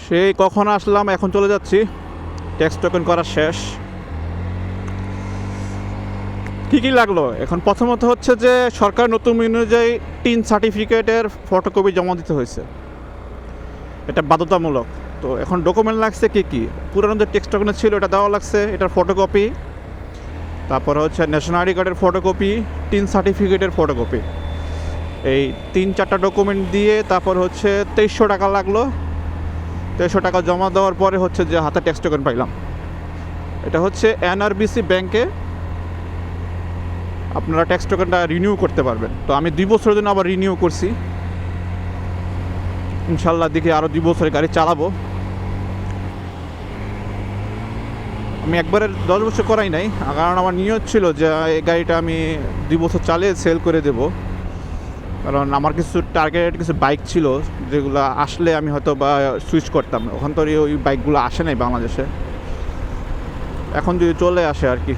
সেই কখন আসলাম, এখন চলে যাচ্ছি। ট্যাক্স টোকেন করা শেষ। কী কী লাগলো এখন? প্রথমত হচ্ছে যে সরকার নতুন অনুযায়ী টিন সার্টিফিকেটের ফটোকপি জমা দিতে হয়েছে, এটা বাধ্যতামূলক। তো এখন ডকুমেন্ট লাগছে কী কী? পুরানো যে ট্যাক্স টোকেনে ছিল এটা দেওয়া লাগছে, এটার ফটোকপি। তারপরে হচ্ছে ন্যাশনাল আইডি কার্ডের ফটোকপি, টিন সার্টিফিকেটের ফটোকপি। এই 3-4টা ডকুমেন্ট দিয়ে তারপর হচ্ছে 2300 টাকা লাগলো। 2300 টাকা জমা দেওয়ার পরে হচ্ছে যে হাতে ট্যাক্স টোকেন পাইলাম। এটা হচ্ছে NRBC ব্যাংকে আপনারা ট্যাক্স টোকেনটা রিনিউ করতে পারবেন। তো আমি 2 বছরের জন্য আবার রিনিউ করছি। ইনশাল্লাহ দেখি আরও 2 বছরের গাড়ি চালাবো। আমি একবারে 10 বছর করাই নাই, কারণ আমার নিয়ত ছিল যে এই গাড়িটা আমি 2 বছর চালিয়ে সেল করে দেব। কারণ আমার কিছু টার্গেট কিছু বাইক ছিল যেগুলো আসলে আমি হয়তো বা সুইচ করতাম। ওখান থেকে ওই বাইকগুলো আসে নাই বাংলাদেশে, এখন যদি চলে আসে আর কি।